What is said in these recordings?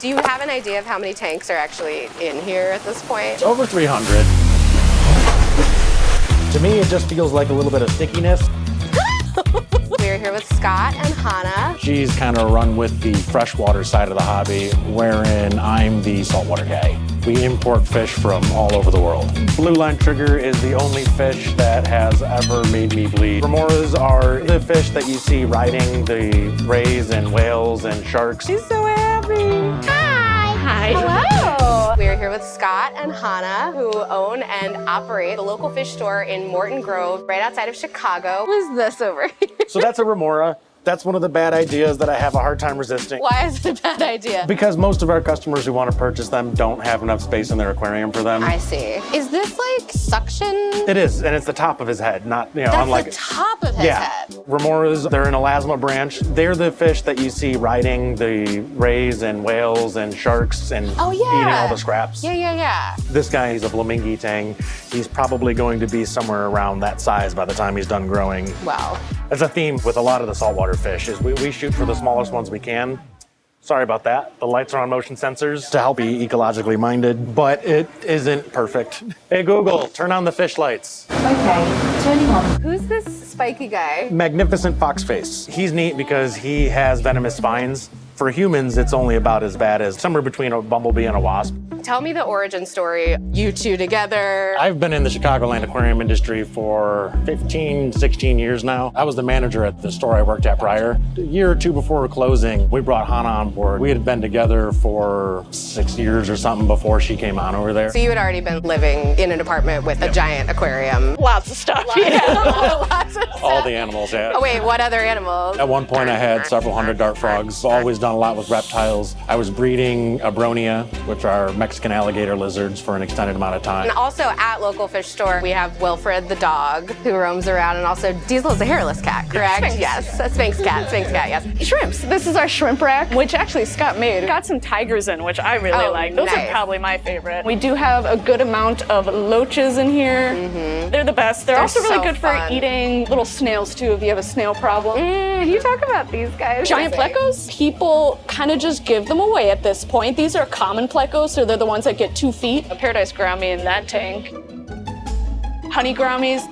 Do you have an idea of how many tanks are actually in here at this point? It's over 300. To me, it just feels like a little bit of stickiness. We're here with Scott and Hannah. She's kind of run with the freshwater side of the hobby, wherein I'm the saltwater guy. We import fish from all over the world. Blue line trigger is the only fish that has ever made me bleed. Remoras are the fish that you see riding the rays and whales and sharks. She's so happy. Hi. Hi. Hello. We're here with Scott and Hannah, who own and operate the local fish store in Morton Grove, right outside of Chicago. What is this over here? So that's a remora. That's one of the bad ideas that I have a hard time resisting. Why is it a bad idea? Because most of our customers who want to purchase them don't have enough space in their aquarium for them. I see. Is this like suction? It is, and it's the top of his head, not, That's unlike the top of his head. Remoras, they're an elasma branch. They're the fish that you see riding the rays and whales and sharks and eating all the scraps. Yeah. This guy, he's a Vlamingii Tang. He's probably going to be somewhere around that size by the time he's done growing. Wow. That's a theme with a lot of the saltwater fish, is we shoot for the smallest ones we can. Sorry about that. The lights are on motion sensors to help be ecologically minded, but it isn't perfect. Hey Google, turn on the fish lights. Okay, turning on. Who's this spiky guy? Magnificent Foxface. He's neat because he has venomous spines. For humans, it's only about as bad as somewhere between a bumblebee and a wasp. Tell me the origin story. You two together. I've been in the Chicagoland aquarium industry for 15, 16 years now. I was the manager at the store I worked at prior. A year or two before closing, we brought Hannah on board. We had been together for 6 years or something before she came on over there. So you had already been living in an apartment with a giant aquarium. Lots of stuff. Lots of stuff. All the animals, yeah. Oh wait, what other animals? At one point I had several hundred dart frogs. Always done a lot with reptiles. I was breeding abronia, which are Mexican alligator lizards, for an extended amount of time. And also at local fish store, we have Wilfred the dog who roams around, and also Diesel is a hairless cat, correct? Sphynx. Yes, a Sphynx cat, yes. Shrimps. This is our shrimp rack, which actually Scott made. Got some tigers in, which I really like. Those nice. are probably my favorite. We do have a good amount of loaches in here. They're the best. They're also really so good fun. for eating little snails too, if you have a snail problem. Can you talk about these guys? Giant plecos, people kind of just give them away at this point. These are common plecos, so they're the ones that get 2 feet. A paradise gourami in that tank. Honey gouramis.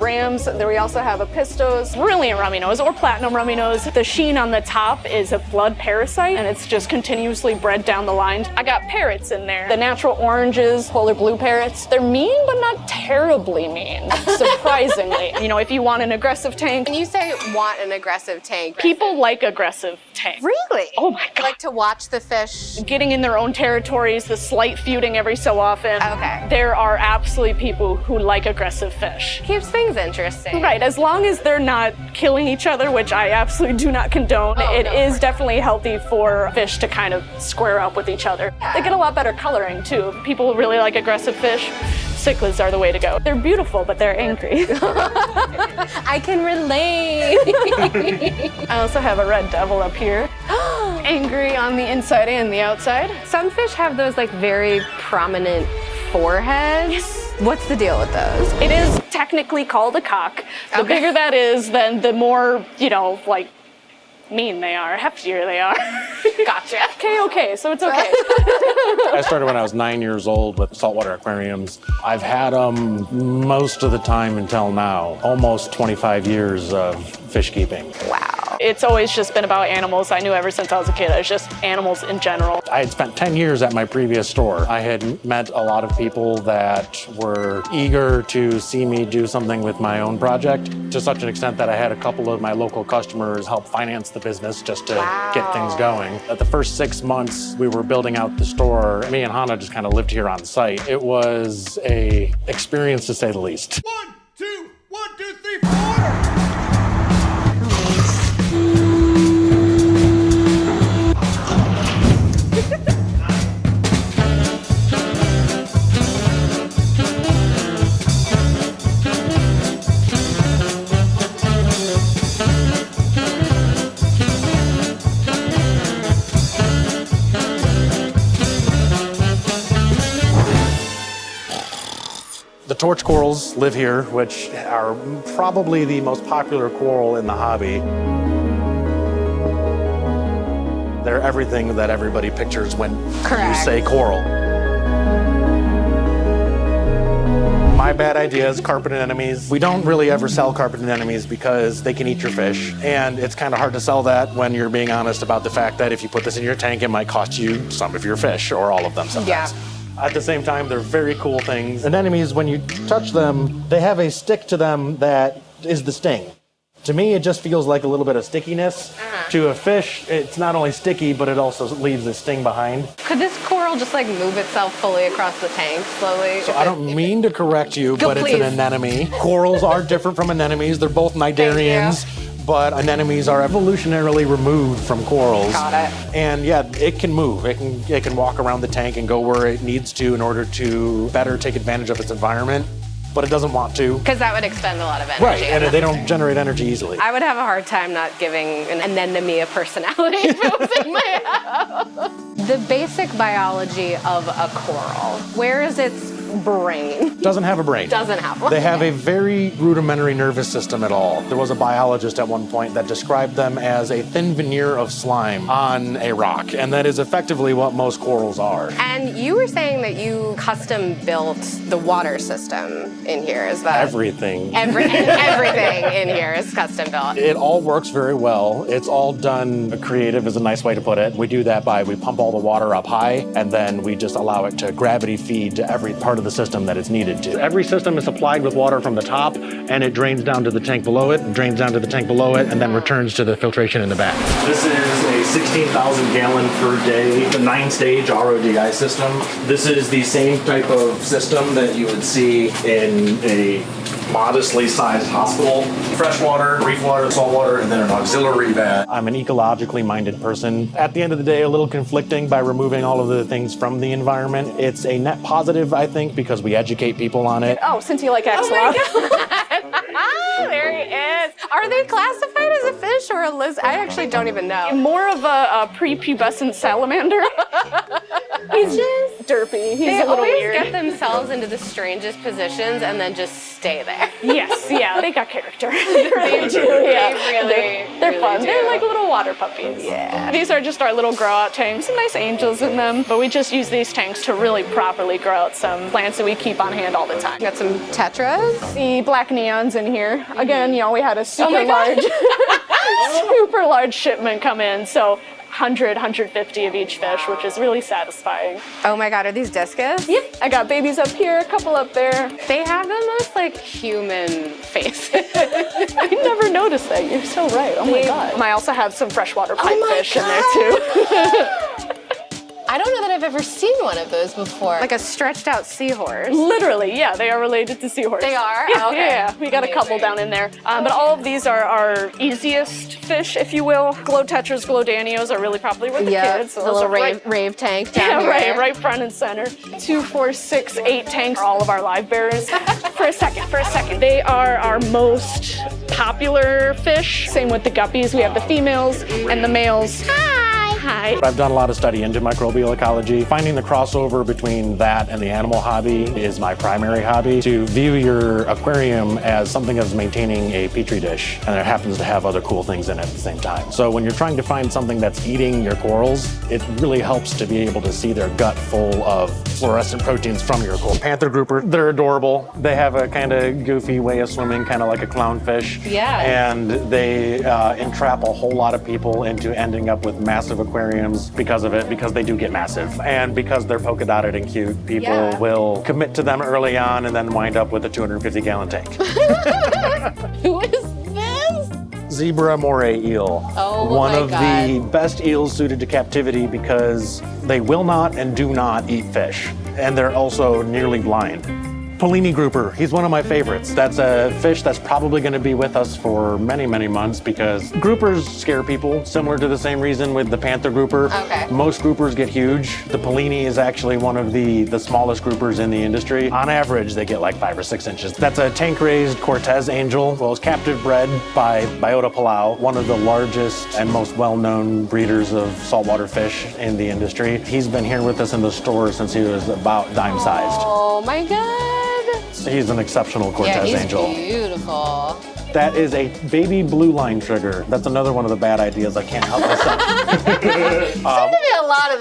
Rams, then we also have epistos, brilliant rummy nose or platinum rummy nose. The sheen on the top is a blood parasite and it's just continuously bred down the line. I got parrots in there. The natural oranges, polar blue parrots. They're mean, but not terribly mean, surprisingly. If you want an aggressive tank. When you say want an aggressive tank, People like aggressive tanks. really? Oh my God. Like to watch the fish. Getting in their own territories, the slight feuding every so often. Okay. There are absolutely people who like aggressive fish. Keeps things interesting. Right, as long as they're not killing each other, which I absolutely do not condone, it is definitely healthy for fish to kind of square up with each other. They get a lot better coloring too. People really like aggressive fish. Cichlids are the way to go. They're beautiful, but they're angry. I can relate. I also have a red devil up here. Angry on the inside and the outside. Some fish have those like very prominent foreheads. Yes. What's the deal with those? It is technically called a cock. The bigger that is, then the more, mean they are, heftier they are. Gotcha. Okay, so it's okay. I started when I was 9 years old with saltwater aquariums. I've had them most of the time until now, almost 25 years of fish keeping. Wow. It's always just been about animals. I knew ever since I was a kid, it was just animals in general. I had spent 10 years at my previous store. I had met a lot of people that were eager to see me do something with my own project, to such an extent that I had a couple of my local customers help finance the business just to get things going. At the first 6 months we were building out the store, me and Hannah just kind of lived here on site. It was a experience to say the least. 1, 2, 1, 2, 3, 4. The torch corals live here, which are probably the most popular coral in the hobby. They're everything that everybody pictures when you Correct. say coral. My bad idea is carpet anemones. We don't really ever sell carpet anemones because they can eat your fish. And it's kind of hard to sell that when you're being honest about the fact that if you put this in your tank, it might cost you some of your fish or all of them sometimes. Yeah. At the same time, they're very cool things. Anemones, when you touch them, they have a stick to them that is the sting. To me, it just feels like a little bit of stickiness. To a fish, it's not only sticky, but it also leaves a sting behind. Could this coral just like move itself fully across the tank slowly? So I don't mean to correct you, but it's please. an anemone. Corals are different from anemones. They're both cnidarians, but anemones are evolutionarily removed from corals. Got it. And yeah, it can move. It can walk around the tank and go where it needs to in order to better take advantage of its environment, but it doesn't want to. Because that would expend a lot of energy. Right, and they don't generate energy easily. I would have a hard time not giving an anemone a personality if it was in my house. The basic biology of a coral. Where is its brain? Doesn't have a brain. Doesn't have one. They have a very rudimentary nervous system at all. There was a biologist at one point that described them as a thin veneer of slime on a rock, and that is effectively what most corals are. And you were saying that you custom built the water system in here. Is that Everything. everything in here is custom built? It all works very well. It's all done creative is a nice way to put it. We do that by we pump all the water up high and then we just allow it to gravity feed to every part of the system that it's needed to. Every system is supplied with water from the top and it drains down to the tank below it, drains down to the tank below it, and then returns to the filtration in the back. This is a 16,000 gallon per day, 9-stage RODI system. This is the same type of system that you would see in a modestly sized hospital. Freshwater, reef water, saltwater, and then an auxiliary vat. I'm an ecologically minded person. At the end of the day, a little conflicting by removing all of the things from the environment. It's a net positive, I think, because we educate people on it. Oh, since you like axolotls. There he is. Are they classified as a fish or a lizard? I actually don't even know. More of a prepubescent salamander. He's just derpy. He's They a little always weird. get themselves into the strangest positions and then just stay there. Yes, yeah, they got character. They really do. Yeah. They're really fun. do. They're like little water puppies. Yeah. These are just our little grow out tanks. Some nice angels in them, but we just use these tanks to really properly grow out some plants that we keep on hand all the time. Got some tetras. The black neons in here. Again, we had a super my God. super large shipment come in. So 100, 150 of each fish, which is really satisfying. Oh my God, are these discus? Yep. I got babies up here, a couple up there. They have the most like human faces. I never noticed that. You're so right. Oh my God. I also have some freshwater pipefish in there too. I don't know that I've ever seen one of those before. Like a stretched out seahorse. Literally, yeah, they are related to seahorse. They are? Yeah, Okay. yeah, we got a couple Amazing. down in there. But all of these are our easiest fish, if you will. Glow tetras, glow danios are really probably with the kids. the little rave tank down here. Yeah, right front and center. 2, 4, 6, 8 tanks are all of our live bearers. For a second. They are our most popular fish. Same with the guppies. We have the females and the males. Hi. I've done a lot of study into microbial ecology. Finding the crossover between that and the animal hobby is my primary hobby. To view your aquarium as something that's maintaining a petri dish, and it happens to have other cool things in it at the same time. So when you're trying to find something that's eating your corals, it really helps to be able to see their gut full of fluorescent proteins from your coral. Panther grouper, they're adorable. They have a kind of goofy way of swimming, kind of like a clownfish. Yeah. And they entrap a whole lot of people into ending up with massive aquariums because of it, because they do get massive. And because they're polka dotted and cute, people will commit to them early on and then wind up with a 250-gallon tank. Who is this? Zebra moray eel. Oh One my of the best eels suited to captivity because they will not and do not eat fish. And they're also nearly blind. Polini grouper, he's one of my favorites. That's a fish that's probably going to be with us for many, many months because groupers scare people, similar to the same reason with the panther grouper. Okay. Most groupers get huge. The Polini is actually one of the smallest groupers in the industry. On average, they get like 5 or 6 inches. That's a tank-raised Cortez angel. Well, it's captive bred by Biota Palau, one of the largest and most well-known breeders of saltwater fish in the industry. He's been here with us in the store since he was about dime-sized. Oh my God. He's an exceptional Cortez he's angel. Beautiful. That is a baby blue line trigger. That's another one of the bad ideas. I can't help myself. Seem to be a lot of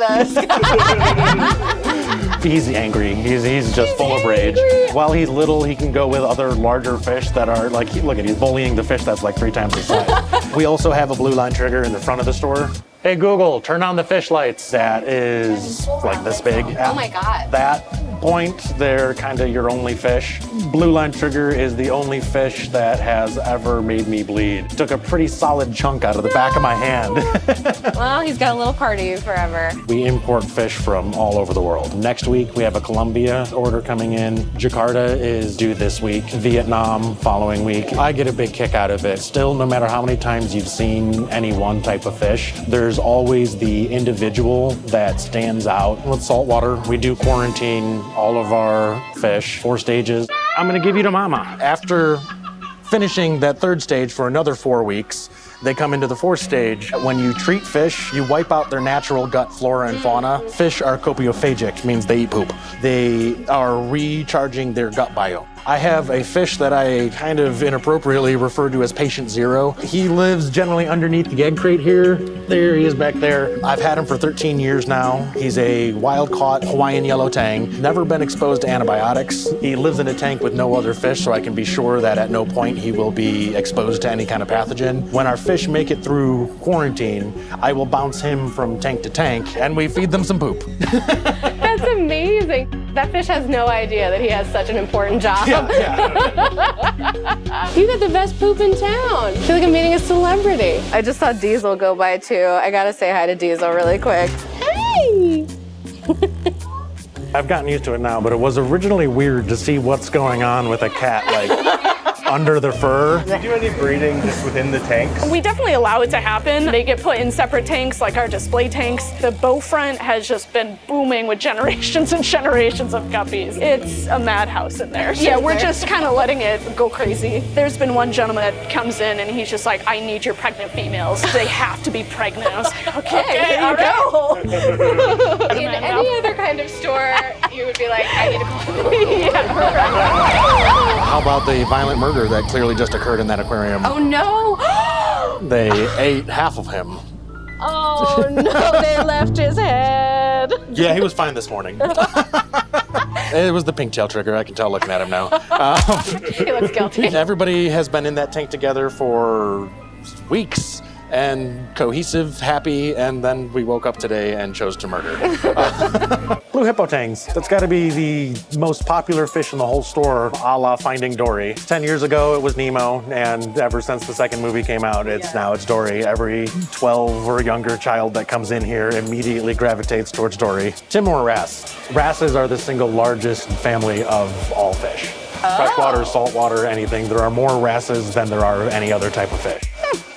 those. He's angry. He's just full of rage. While he's little, he can go with other larger fish that are like, look at, he's bullying the fish that's like 3 times his size. We also have a blue line trigger in the front of the store. Hey Google, turn on the fish lights. That is like this big. Oh my God. That point, they're kind of your only fish. Blue line trigger is the only fish that has ever made me bleed. Took a pretty solid chunk out of the back of my hand. Well, he's got a little party forever. We import fish from all over the world. Next week, we have a Colombia order coming in. Jakarta is due this week. Vietnam following week. I get a big kick out of it. Still, no matter how many times you've seen any one type of fish, there's always the individual that stands out. With saltwater, we do quarantine all of our fish, 4 stages. I'm gonna give you to mama. After finishing that 3rd stage for another 4 weeks, they come into the 4th stage. When you treat fish, you wipe out their natural gut flora and fauna. Fish are copiophagic, means they eat poop. They are recharging their gut biome. I have a fish that I kind of inappropriately refer to as patient 0. He lives generally underneath the egg crate here. There he is back there. I've had him for 13 years now. He's a wild-caught Hawaiian yellow tang, never been exposed to antibiotics. He lives in a tank with no other fish, so I can be sure that at no point he will be exposed to any kind of pathogen. When our fish make it through quarantine, I will bounce him from tank to tank, and we feed them some poop. That's amazing. That fish has no idea that he has such an important job. Yeah. You got the best poop in town. I feel like I'm meeting a celebrity. I just saw Diesel go by too. I gotta say hi to Diesel really quick. Hey! I've gotten used to it now, but it was originally weird to see what's going on with a cat, like, under the fur. Do you do any breeding just within the tanks? We definitely allow it to happen. They get put in separate tanks, like our display tanks. The bow front has just been booming with generations and generations of guppies. It's a madhouse in there. Yeah, we're just kind of letting it go crazy. There's been one gentleman that comes in and he's just like, I need your pregnant females. They have to be pregnant. I was like, okay, here you go. In any other kind of store, you would be like, I need a call. How about the violent murder that clearly just occurred in that aquarium? Oh no! They ate half of him. Oh no, they left his head. Yeah, he was fine this morning. It was the pink tail trigger, I can tell looking at him now. He looks guilty. Everybody has been in that tank together for weeks and cohesive, happy, and then we woke up today and chose to murder. Blue hippo tangs. That's got to be the most popular fish in the whole store, a la Finding Dory. 10 years ago, it was Nemo, and ever since the second movie came out, now it's Dory. Every 12 or younger child that comes in here immediately gravitates towards Dory. Timor wrasse. Wrasses are the single largest family of all fish. Freshwater, saltwater, anything. There are more wrasses than there are any other type of fish.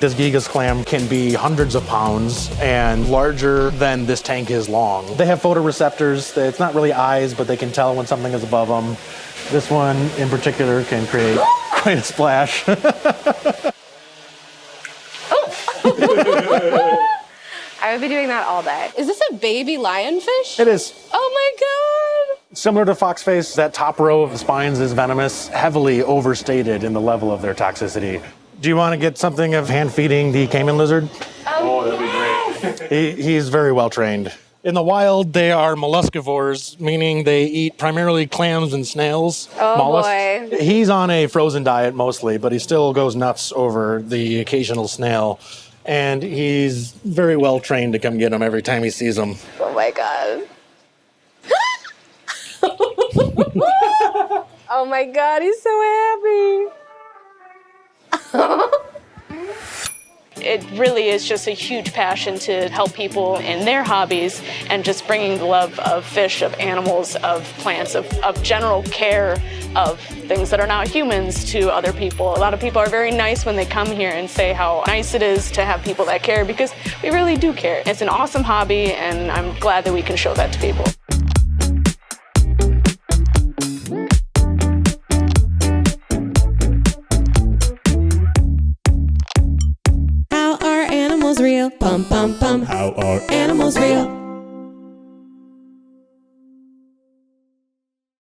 This gigas clam can be hundreds of pounds and larger than this tank is long. They have photoreceptors. It's not really eyes, but they can tell when something is above them. This one in particular can create quite a splash. I would be doing that all day. Is this a baby lionfish? It is. Oh my God. Similar to Foxface, that top row of spines is venomous, heavily overstated in the level of their toxicity. Do you want to get something of hand feeding the Caiman lizard? Oh, that'd be great. He's very well trained. In the wild, they are molluscivores, meaning they eat primarily clams and snails. Oh mollusks. boy. He's on a frozen diet mostly, but he still goes nuts over the occasional snail. And he's very well trained to come get him every time he sees him. Oh my God. Oh my God, he's so happy. It really is just a huge passion to help people in their hobbies and just bringing the love of fish, of animals, of plants, of general care of things that are not humans to other people. A lot of people are very nice when they come here and say how nice it is to have people that care, because we really do care. It's an awesome hobby, and I'm glad that we can show that to people.